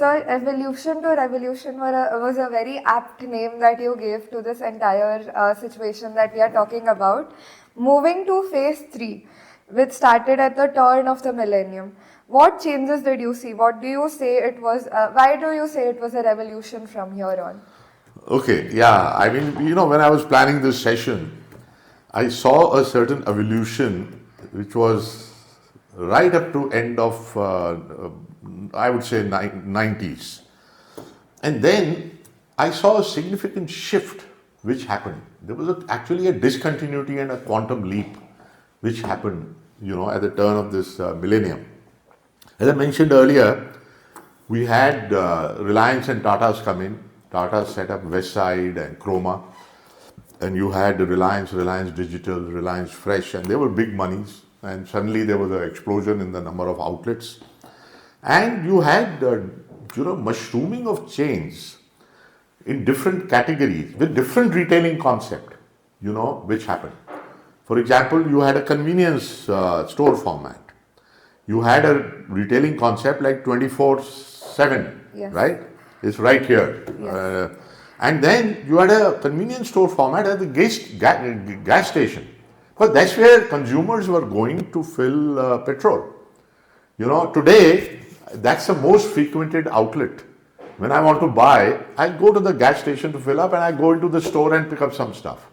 So evolution to revolution was a very apt name that you gave to this entire situation that we are talking about. Moving to phase 3, which started at the turn of the millennium. What changes did you see? What do you say it was? Why do you say it was a revolution from here on? Okay, yeah. I mean, when I was planning this session, I saw a certain evolution which was right up to end of, I would say, 90s. And then I saw a significant shift which happened. There was actually a discontinuity and a quantum leap which happened, at the turn of this millennium. As I mentioned earlier, we had Reliance and Tata's come in. Tata set up Westside and Chroma. And you had Reliance Digital, Reliance Fresh, and they were big monies. And suddenly there was an explosion in the number of outlets. And you had, mushrooming of chains in different categories with different retailing concept, which happened. For example, you had a convenience store format. You had a retailing concept like 24/7, Yes. right? It's right here. Yes. And then you had a convenience store format at the gas station. Because that's where consumers were going to fill petrol. Today, that's the most frequented outlet. When I want to buy, I go to the gas station to fill up and I go into the store and pick up some stuff.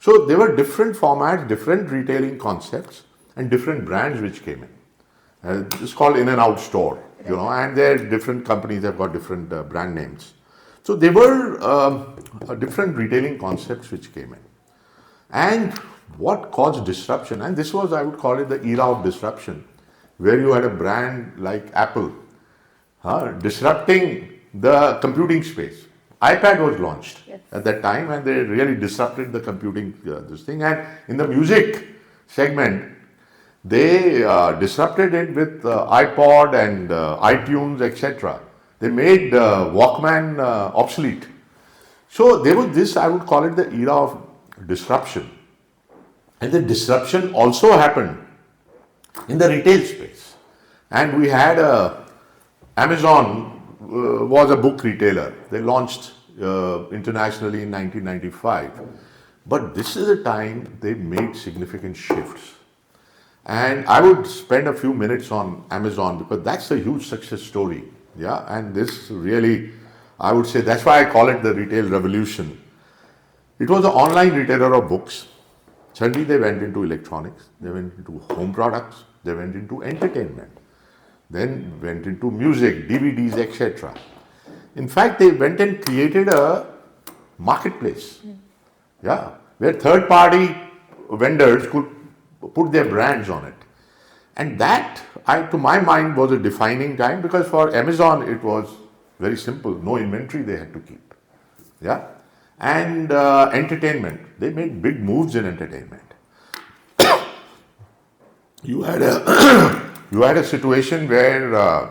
So there were different formats, different retailing concepts, and different brands which came in. It's called in and out store, and there are different companies that have got different brand names. So there were different retailing concepts which came in. And what caused disruption, and this was, I would call it the era of disruption, where you had a brand like Apple disrupting the computing space. iPad was launched at that time and they really disrupted the computing this thing. And in the music segment, they disrupted it with iPod and iTunes, etc. They made Walkman obsolete. So there was this, I would call it the era of disruption. And the disruption also happened in the retail space. And we had Amazon was a book retailer. They launched internationally in 1995. But this is a time they made significant shifts. And I would spend a few minutes on Amazon because that's a huge success story. Yeah, and this really, I would say, that's why I call it the retail revolution. It was an online retailer of books. Suddenly they went into electronics, they went into home products, they went into entertainment, then went into music, DVDs, etc. In fact, they went and created a marketplace, where third-party vendors could put their brands on it. And that, to my mind, was a defining time because for Amazon, it was very simple. No inventory they had to keep. Yeah. And entertainment. They made big moves in entertainment. You had a situation where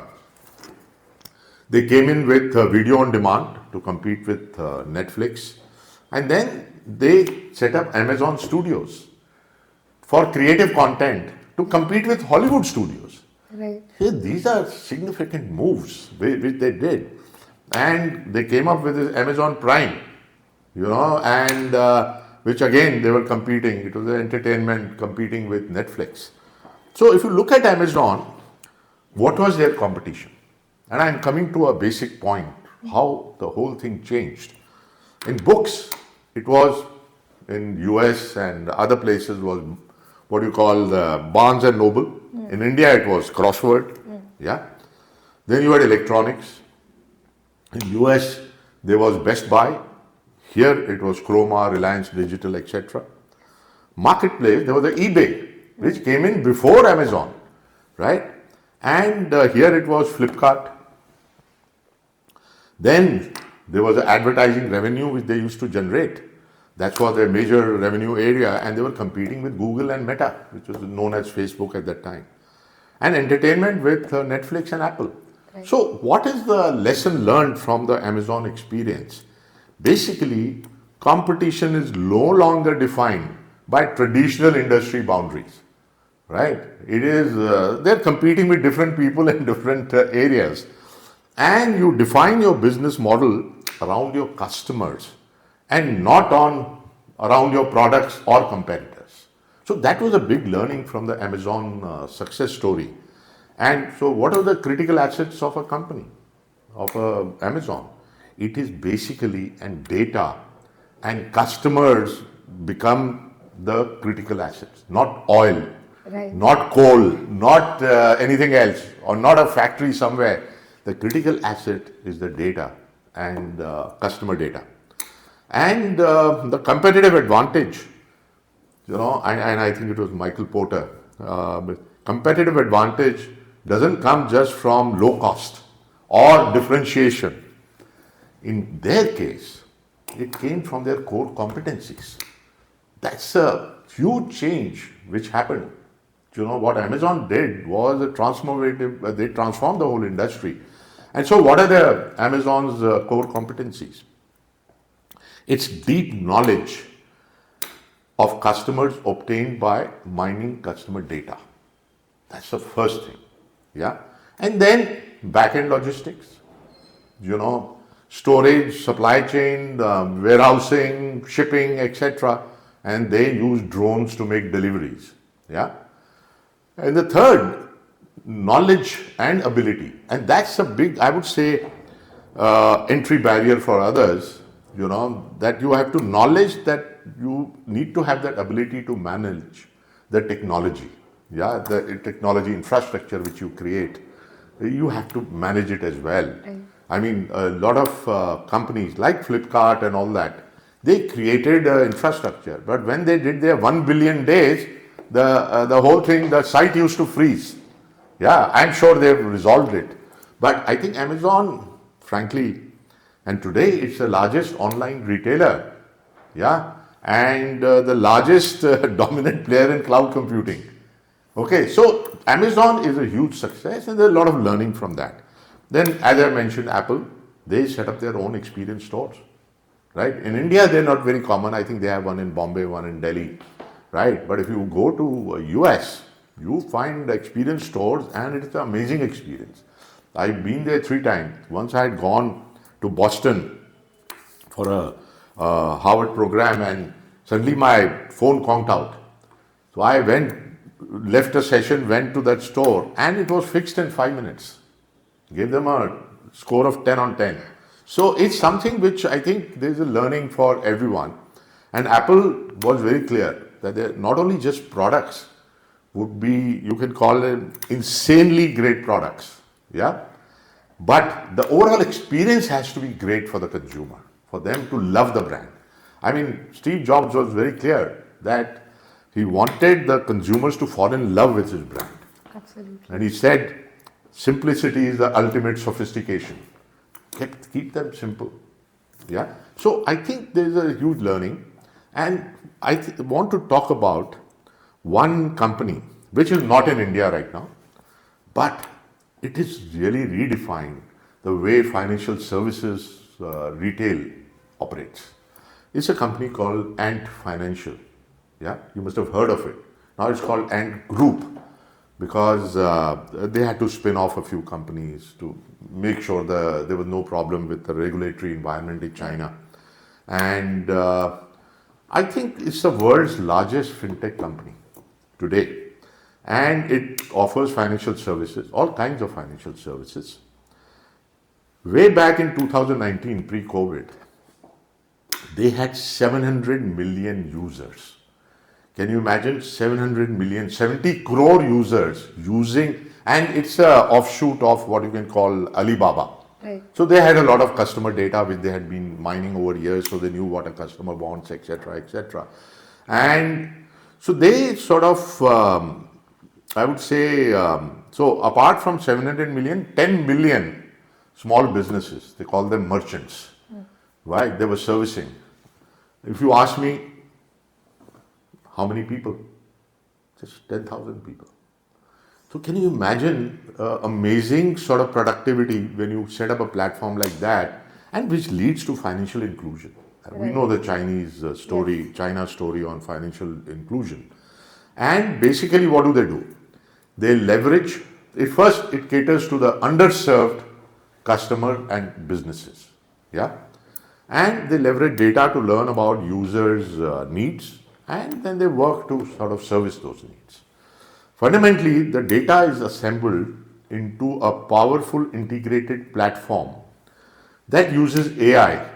they came in with video on demand to compete with Netflix. And then they set up Amazon Studios for creative content to compete with Hollywood studios. Right. These are significant moves which they did. And they came up with this Amazon Prime, and which again they were competing. It was entertainment competing with Netflix. So if you look at Amazon, what was their competition? And I'm coming to a basic point, how the whole thing changed. In books, it was in US and other places was what you call the Barnes and Noble. In India, it was Crossword. Yeah. Then you had electronics. In US, there was Best Buy. Here, it was Chroma, Reliance Digital, etc. Marketplace, there was the eBay, which came in before Amazon, right? And here it was Flipkart. Then there was the advertising revenue which they used to generate. That was their major revenue area, and they were competing with Google and Meta, which was known as Facebook at that time. And entertainment with Netflix and Apple. Right. So what is the lesson learned from the Amazon experience? Basically, competition is no longer defined by traditional industry boundaries, right? It is, they're competing with different people in different areas. and you define your business model around your customers and not on around your products or competitors. So that was a big learning from the Amazon success story. And so what are the critical assets of a company, of Amazon? It is basically and data and customers become the critical assets, not oil, Right. not coal, not anything else, or not a factory somewhere. The critical asset is the data and customer data. And the competitive advantage, and I think it was Michael Porter, competitive advantage doesn't come just from low cost or differentiation. In their case, it came from their core competencies. That's a huge change which happened. What Amazon did was a transformative, they transformed the whole industry. And so what are the Amazon's core competencies? It's deep knowledge of customers obtained by mining customer data. That's the first thing. Yeah. And then back-end logistics, storage, supply chain, warehousing, shipping, etc. And they use drones to make deliveries. Yeah. And the third, knowledge and ability. And that's a big, I would say, entry barrier for others, that you have to knowledge that you need to have that ability to manage the technology. Yeah, the technology infrastructure which you create, you have to manage it as well. Right. I mean, a lot of companies like Flipkart and all that, they created infrastructure, but when they did their 1 billion days, the whole thing, the site used to freeze. Yeah, I'm sure they've resolved it. But I think Amazon, frankly, and today it's the largest online retailer. Yeah, and the largest dominant player in cloud computing. Okay, so Amazon is a huge success and there's a lot of learning from that. Then, as I mentioned, Apple, they set up their own experience stores. Right? In India, they're not very common. I think they have one in Bombay, one in Delhi. Right? But if you go to US, you find experience stores and it's an amazing experience. I've been there 3 times. Once I had gone to Boston for a Harvard program and suddenly my phone conked out. So I left a session, went to that store and it was fixed in 5 minutes. Gave them a score of 10 on 10. So it's something which I think there's a learning for everyone. And Apple was very clear that they're not only just products, would be, you can call them insanely great products. Yeah. But the overall experience has to be great for the consumer, for them to love the brand. I mean, Steve Jobs was very clear that he wanted the consumers to fall in love with his brand. Absolutely. And he said, simplicity is the ultimate sophistication. Keep them simple. Yeah. So I think there's a huge learning. And I want to talk about one company, which is not in India right now, but it is really redefined the way financial services retail operates. It's a company called Ant Financial. Yeah, you must have heard of it. Now it's called Ant Group because they had to spin off a few companies to make sure there was no problem with the regulatory environment in China. And I think it's the world's largest fintech company today. And it offers financial services, all kinds of financial services. Way back in 2019, pre-COVID, they had 700 million users. Can you imagine 700 million, 70 crore users using, and it's an offshoot of what you can call Alibaba. Right. So they had a lot of customer data which they had been mining over years, so they knew what a customer wants, etc., etc. And so they sort of, I would say, so apart from 700 million, 10 million small businesses, they call them merchants, right? They were servicing. If you ask me, how many people? Just 10,000 people. So can you imagine amazing sort of productivity when you set up a platform like that and which leads to financial inclusion? Right. We know the Chinese story, yes. China story on financial inclusion. And basically what do? They leverage, it caters to the underserved customer and businesses. Yeah, and they leverage data to learn about users' needs, and then they work to sort of service those needs. Fundamentally, the data is assembled into a powerful integrated platform that uses AI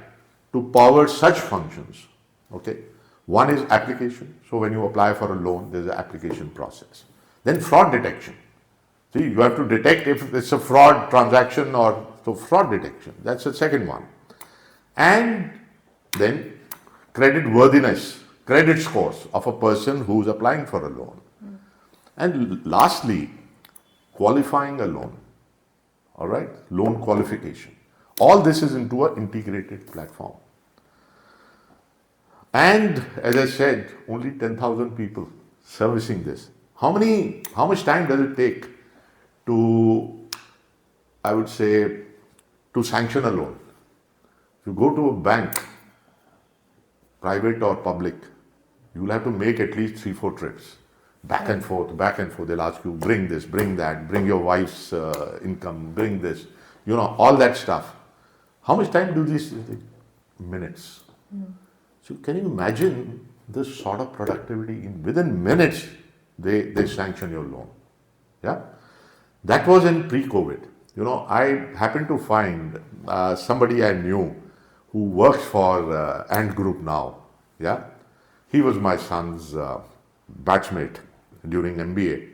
to power such functions. Okay, one is application. So when you apply for a loan, there's an application process. Then fraud detection. See, you have to detect if it's a fraud transaction or so fraud detection. That's the second one. And then credit worthiness, credit scores of a person who's applying for a loan. And lastly, qualifying a loan. All right, loan qualification. All this is into an integrated platform. And as I said, only 10,000 people servicing this. How much time does it take to, I would say, to sanction a loan? If you go to a bank, private or public, you will have to make at least 3-4 trips. Back and forth, back and forth. They'll ask you, bring this, bring that, bring your wife's income, bring this, all that stuff. How much time do these take? Minutes. So can you imagine this sort of productivity? Within minutes, they sanction your loan. Yeah, that was in pre-COVID. I happened to find somebody I knew who works for Ant Group now. Yeah, he was my son's batchmate during MBA,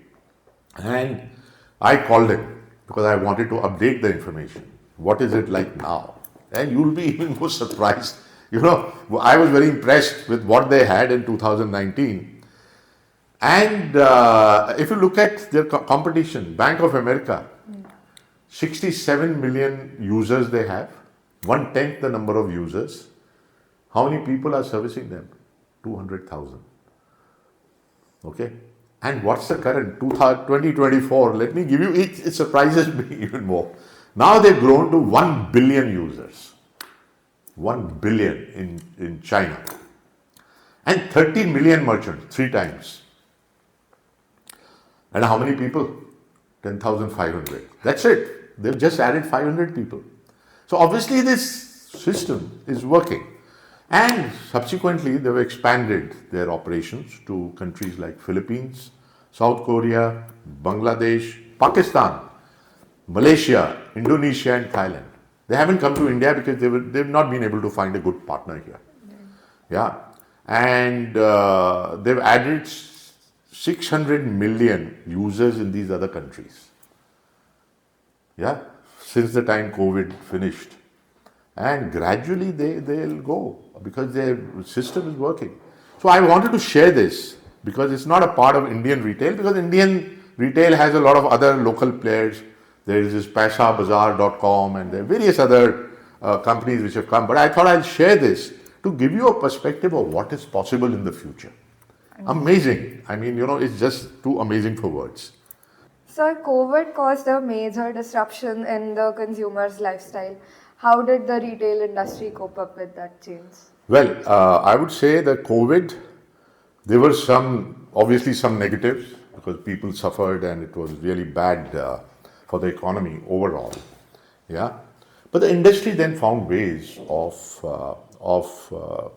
and I called him because I wanted to update the information. What is it like now? And you'll be even more surprised. I was very impressed with what they had in 2019. And if you look at their competition, Bank of America, 67 million users they have, 1/10 the number of users. How many people are servicing them? 200,000. Okay. And what's the current 2024? Let me give you, it surprises me even more. Now they've grown to 1 billion users. 1 billion in China. And 30 million merchants, 3 times. And how many people? 10,500. That's it. They've just added 500 people. So obviously this system is working. And subsequently they've expanded their operations to countries like Philippines, South Korea, Bangladesh, Pakistan, Malaysia, Indonesia and Thailand. They haven't come to India because they've not been able to find a good partner here. Yeah. And they've added 600 million users in these other countries. Yeah. Since the time COVID finished. And gradually they'll go because their system is working. So I wanted to share this because it's not a part of Indian retail, because Indian retail has a lot of other local players. There is this PaisaBazaar.com and there are various other companies which have come. But I thought I'll share this to give you a perspective of what is possible in the future. Amazing. I mean, it's just too amazing for words. Sir, COVID caused a major disruption in the consumer's lifestyle. How did the retail industry cope up with that change? Well, I would say that COVID, there were obviously some negatives because people suffered and it was really bad for the economy overall. Yeah. But the industry then found ways of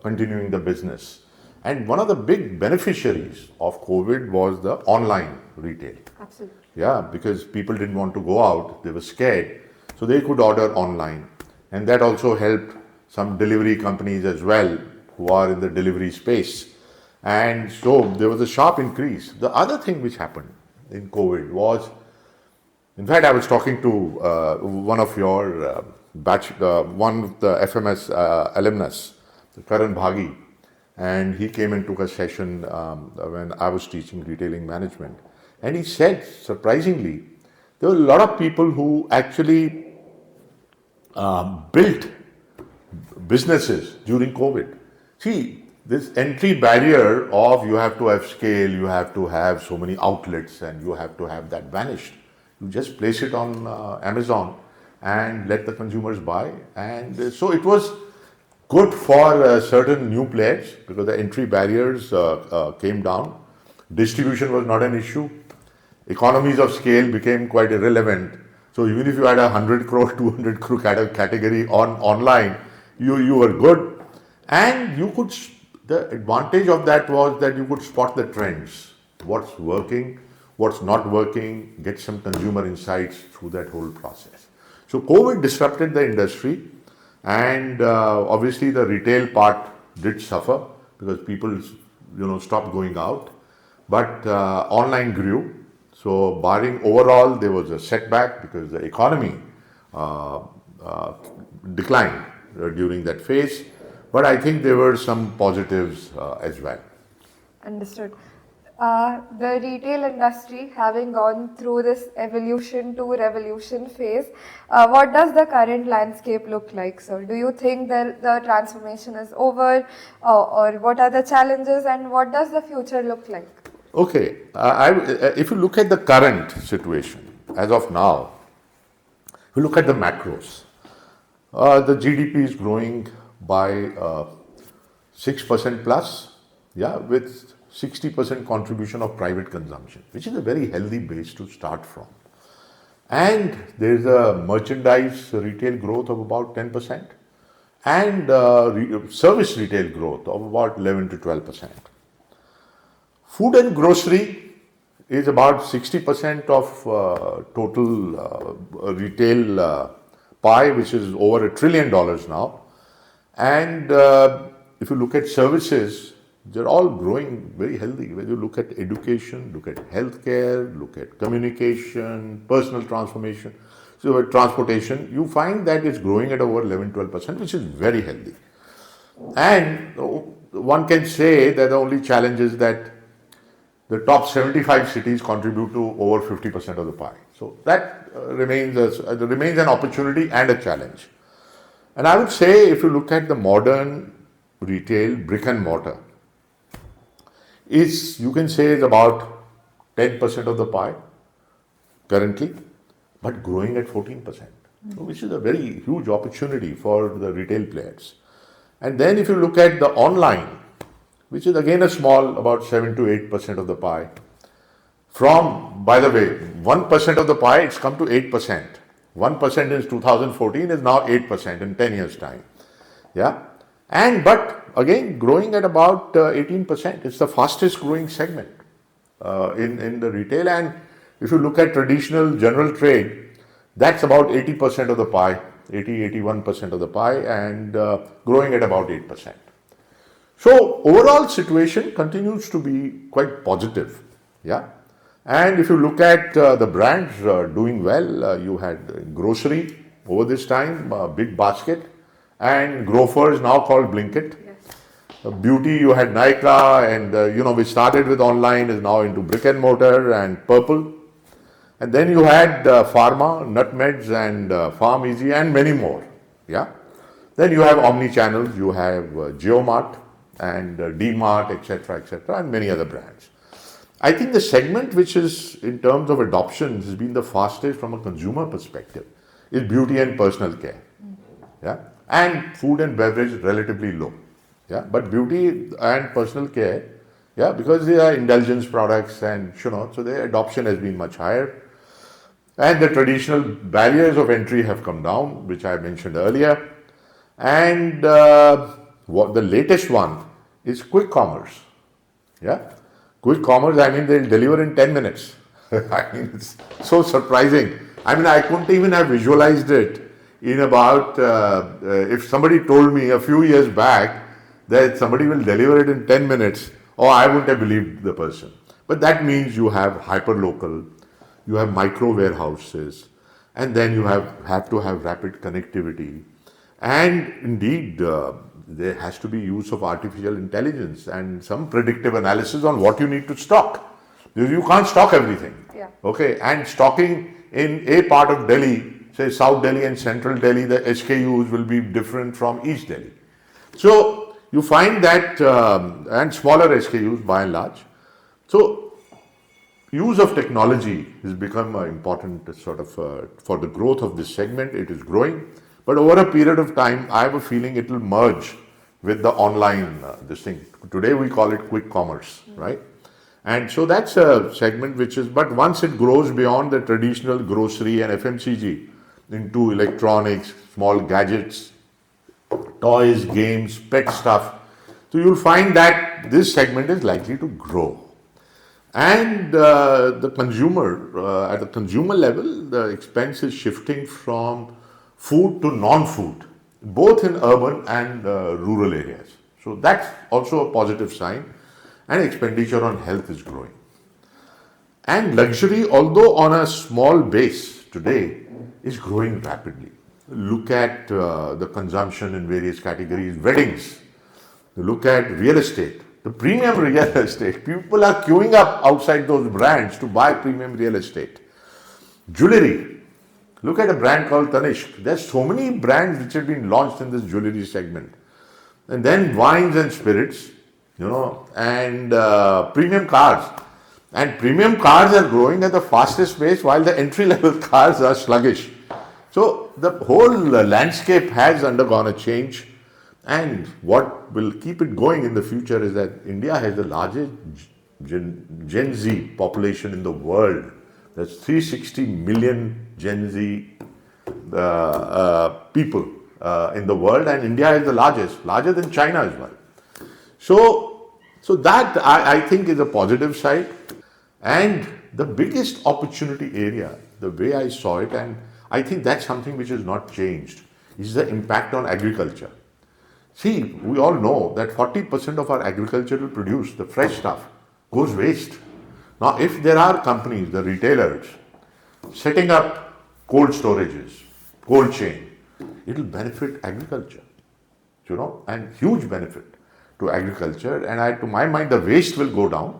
continuing the business. And one of the big beneficiaries of COVID was the online retail. Absolutely. Yeah, because people didn't want to go out, they were scared, so they could order online. And that also helped some delivery companies as well who are in the delivery space. And so there was a sharp increase. The other thing which happened in COVID was, in fact, I was talking to one of your one of the FMS alumnus, Karan Bhagi, and he came and took a session when I was teaching retailing management. And he said, surprisingly, there were a lot of people who actually built businesses during COVID. See, this entry barrier of you have to have scale, you have to have so many outlets and you have to have that vanished. You just place it on Amazon and let the consumers buy. And so it was good for certain new players because the entry barriers came down. Distribution was not an issue. Economies of scale became quite irrelevant So even if you had 100 crore, 200 crore category on online, you were good. And you could, the advantage of that was that you could spot the trends. What's working, what's not working, get some consumer insights through that whole process. So COVID disrupted the industry, and obviously the retail part did suffer because people stopped going out, but online grew. So barring overall, there was a setback because the economy uh, uh, declined during that phase, but I think there were some positives as well. Understood. The retail industry having gone through this evolution to revolution phase, what does the current landscape look like, sir? Do you think that the transformation is over, or what are the challenges, and what does the future look like? Okay, if you look at the current situation as of now, if you look at the macros, the GDP is growing by 6% plus, yeah, with 60% contribution of private consumption, which is a very healthy base to start from. And there is a merchandise retail growth of about 10% and service retail growth of about 11 to 12%. Food and grocery is about 60% of total retail pie, which is over $1 trillion now. And if you look at services, they're all growing very healthy. When you look at education, look at healthcare, look at communication, personal transformation, so transportation, you find that it's growing at over 11-12%, which is very healthy. And one can say that the only challenge is that the top 75 cities contribute to over 50% of the pie. So that remains an opportunity and a challenge. And I would say if you look at the modern retail, brick and mortar, you can say is about 10% of the pie currently, but growing at 14%, which is a very huge opportunity for the retail players. And then if you look at the online, which is again a small, about 7 to 8% of the pie. From, by the way, 1% of the pie, it's come to 8%. 1% in 2014 is now 8% in 10 years' time. Yeah. But again, growing at about 18%. It's the fastest growing segment in the retail. And if you look at traditional general trade, that's about 80% of the pie, 81% of the pie, and growing at about 8%. So overall situation continues to be quite positive, yeah. And if you look at the brands doing well, you had grocery over this time, big basket, and grofers now called Blinkit. Yes. Beauty, you had Nykaa, and we started with online, is now into brick and mortar and Purple, and then you had Pharma, Nutmeds, and Farm Easy, and many more, yeah. Then you have Omnichannel, you have JioMart and DMart, etc., and many other brands. I think the segment which is, in terms of adoption, has been the fastest from a consumer perspective is beauty and personal care. Yeah, and food and beverage relatively low. Yeah, but beauty and personal care, yeah, because they are indulgence products, and so their adoption has been much higher. And the traditional barriers of entry have come down, which I mentioned earlier. And what the latest one is quick commerce. Yeah, quick commerce, I mean, they'll deliver in 10 minutes. I mean, it's so surprising. I mean, I couldn't even have visualized it in about, if somebody told me a few years back that somebody will deliver it in 10 minutes, I wouldn't have believed the person. But that means you have hyperlocal, you have micro warehouses, and then you have to have rapid connectivity. And indeed, there has to be use of artificial intelligence and some predictive analysis on what you need to stock. Because you can't stock everything. Yeah. Okay, and stocking in a part of Delhi, say South Delhi and Central Delhi, the SKUs will be different from East Delhi. So you find that, and smaller SKUs by and large. So use of technology has become an important sort of, for the growth of this segment. It is growing. But over a period of time, I have a feeling it will merge with the online, this thing. Today we call it quick commerce, right? And so that's a segment which is, but once it grows beyond the traditional grocery and FMCG into electronics, small gadgets, toys, games, pet stuff, so you'll find that this segment is likely to grow. And the consumer, at the consumer level, the expense is shifting from food to non-food, both in urban and rural areas. So that's also a positive sign. And expenditure on health is growing. And luxury, although on a small base today, is growing rapidly. Look at the consumption in various categories, weddings. Look at real estate, the premium real estate. People are queuing up outside those brands to buy premium real estate. Jewelry. Look at a brand called Tanishq. There's so many brands which have been launched in this jewelry segment. And then wines and spirits, and premium cars. And premium cars are growing at the fastest pace while the entry level cars are sluggish. So the whole landscape has undergone a change. And what will keep it going in the future is that India has the largest Gen Z population in the world. There's 360 million Gen Z people in the world, and India is the largest, larger than China as well. So that I think is a positive side. And the biggest opportunity area, the way I saw it, and I think that's something which has not changed, is the impact on agriculture. See, we all know that 40% of our agricultural produce, the fresh stuff, goes waste. Now, if there are companies, the retailers, setting up cold storages, cold chain, it will benefit agriculture, and huge benefit to agriculture. And to my mind, the waste will go down.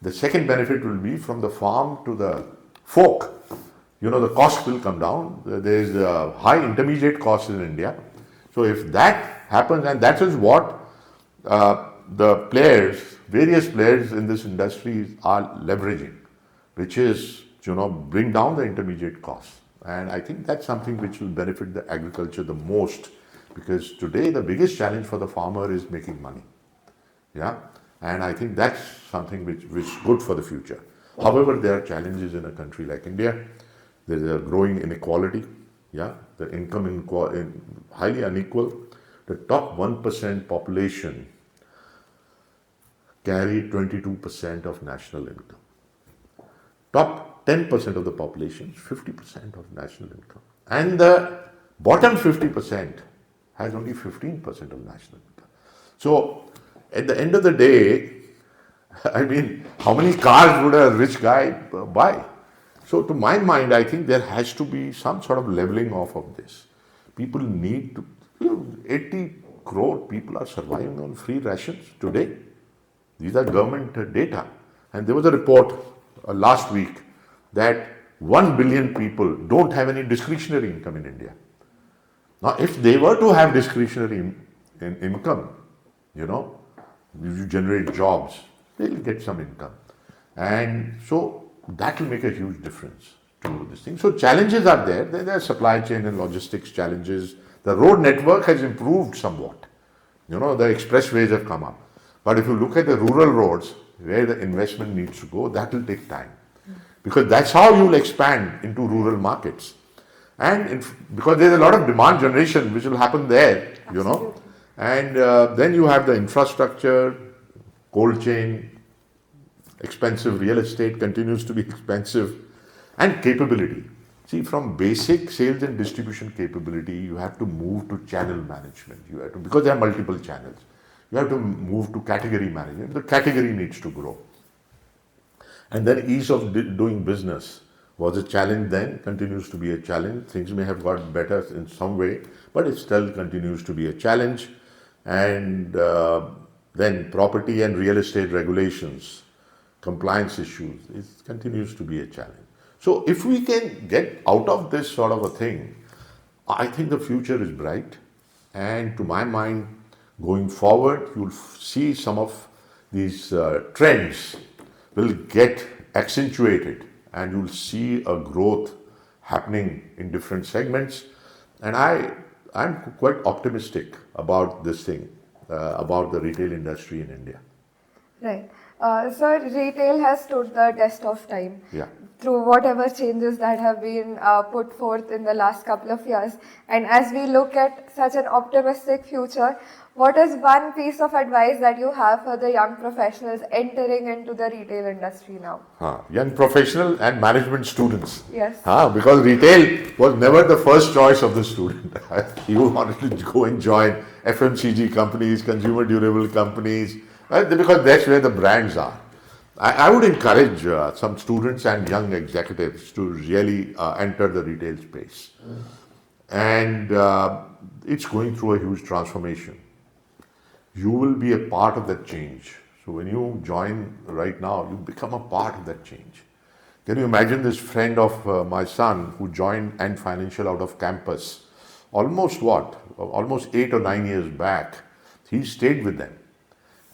The second benefit will be from the farm to the fork. The cost will come down. There is a high intermediate cost in India. So if that happens, and that is what the players, various players in this industry are leveraging, which is, bring down the intermediate costs. And I think that's something which will benefit the agriculture the most, because today the biggest challenge for the farmer is making money. Yeah. And I think that's something which is good for the future. However, there are challenges in a country like India. There is a growing inequality. Yeah, the income highly unequal. The top 1% population carry 22% of national income. Top 10% of the population, 50% of national income. And the bottom 50% has only 15% of national income. So at the end of the day, I mean, how many cars would a rich guy buy? So to my mind, I think there has to be some sort of leveling off of this. People need to, 80 crore people are surviving on free rations today. These are government data. And there was a report last week that 1 billion people don't have any discretionary income in India. Now, if they were to have discretionary income, you generate jobs, they'll get some income. And so that will make a huge difference to this thing. So challenges are there. There are supply chain and logistics challenges. The road network has improved somewhat. The expressways have come up. But if you look at the rural roads, where the investment needs to go, that will take time. Because that's how you will expand into rural markets. And because there's a lot of demand generation which will happen there, And then you have the infrastructure, cold chain, expensive real estate continues to be expensive, and capability. See, from basic sales and distribution capability, you have to move to channel management. You have to, because there are multiple channels. You have to move to category management. The category needs to grow. And then ease of doing business was a challenge then, continues to be a challenge. Things may have got better in some way, but it still continues to be a challenge. And then property and real estate regulations, compliance issues, it continues to be a challenge. So if we can get out of this sort of a thing, I think the future is bright. And to my mind, going forward, you'll see some of these trends will get accentuated, and you'll see a growth happening in different segments. And I'm quite optimistic about this thing, about the retail industry in India. Right. Sir, retail has stood the test of time. Yeah. Through whatever changes that have been put forth in the last couple of years. And as we look at such an optimistic future, what is one piece of advice that you have for the young professionals entering into the retail industry now? Young professional and management students. Yes. Because retail was never the first choice of the student. You wanted to go and join FMCG companies, consumer durable companies, because that's where the brands are. I would encourage some students and young executives to really enter the retail space. And it's going through a huge transformation. You will be a part of that change. So when you join right now, you become a part of that change. Can you imagine this friend of my son who joined Ant Financial out of campus? Almost 8 or 9 years back. He stayed with them.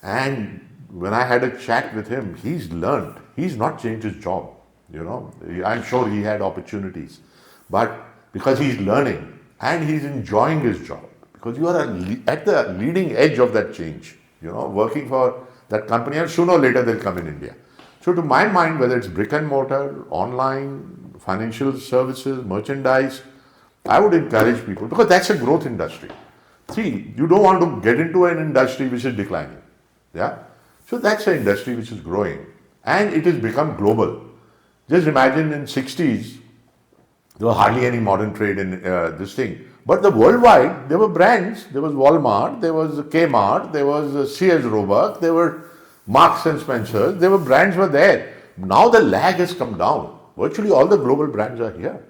And when I had a chat with him, he's learned. He's not changed his job. I'm sure he had opportunities. But because he's learning and he's enjoying his job, because you are at the leading edge of that change, working for that company, and sooner or later they'll come in India. So to my mind, whether it's brick and mortar, online, financial services, merchandise, I would encourage people, because that's a growth industry. See, you don't want to get into an industry which is declining. Yeah? So that's an industry which is growing, and it has become global. Just imagine in 60s, there was hardly any modern trade in this thing. But the worldwide, there were brands. There was Walmart, there was Kmart, there was Sears Roebuck, there were Marks and Spencers. There were brands were there. Now the lag has come down. Virtually all the global brands are here.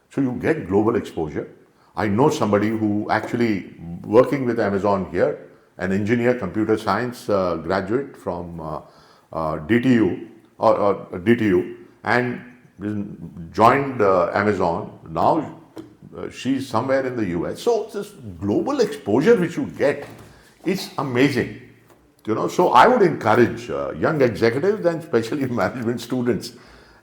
So you get global exposure. I know somebody who actually working with Amazon here, an engineer, computer science graduate from DTU and joined Amazon. Now she's somewhere in the US. So this global exposure which you get is amazing. So I would encourage young executives and especially management students,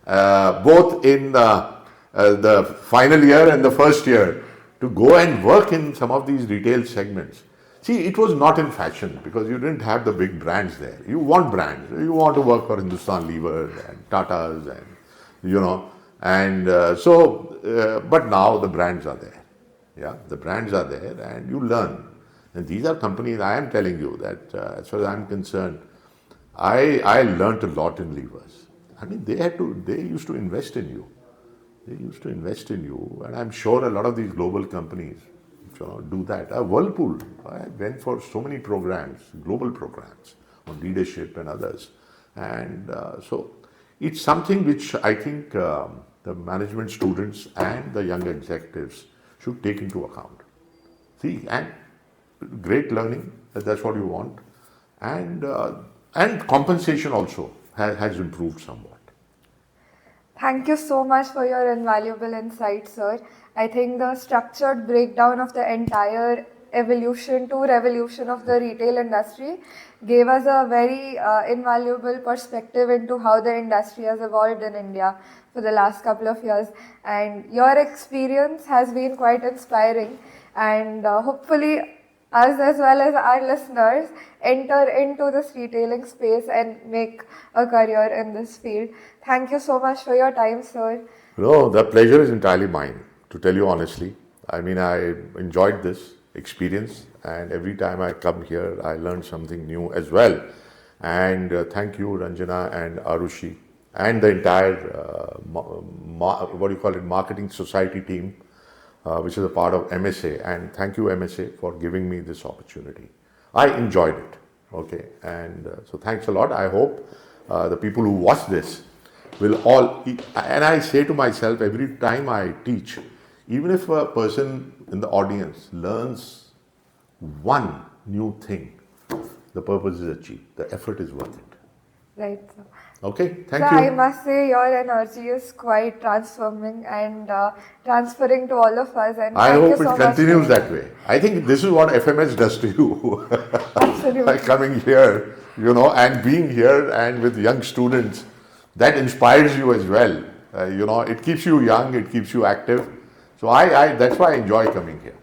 both in the final year and the first year, to go and work in some of these retail segments. See, it was not in fashion because you didn't have the big brands there. You want brands. You want to work for Hindustan Unilever and Tata's but now the brands are there. Yeah, the brands are there and you learn. And these are companies, I am telling you that as far as I'm concerned, I learned a lot in levers. I mean, they used to invest in you. They used to invest in you, and I'm sure a lot of these global companies do that. Whirlpool, I went for so many programs, global programs on leadership and others. And so it's something which I think the management students and the young executives should take into account. See, and great learning, that's what you want. And compensation also has improved somewhat. Thank you so much for your invaluable insight, sir. I think the structured breakdown of the entire evolution to revolution of the retail industry gave us a very invaluable perspective into how the industry has evolved in India for the last couple of years. And your experience has been quite inspiring, and hopefully us as well as our listeners enter into this retailing space and make a career in this field. Thank you so much for your time, sir. No, the pleasure is entirely mine, to tell you honestly. I mean, I enjoyed this experience, and every time I come here, I learn something new as well. And thank you, Ranjana and Arushi, and the entire, marketing society team, which is a part of MSA. And thank you, MSA, for giving me this opportunity. I enjoyed it. Okay, and so thanks a lot. I hope the people who watch this will all, and I say to myself every time I teach, even if a person in the audience learns one new thing, the purpose is achieved, the effort is worth it. Right. Okay, thank So you. I must say your energy is quite transforming and transferring to all of us. And I thank hope you so it much continues for that way. I think this is what FMS does to you. Absolutely. By coming here, and being here and with young students, that inspires you as well. It keeps you young, it keeps you active. So that's why I enjoy coming here.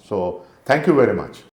So thank you very much.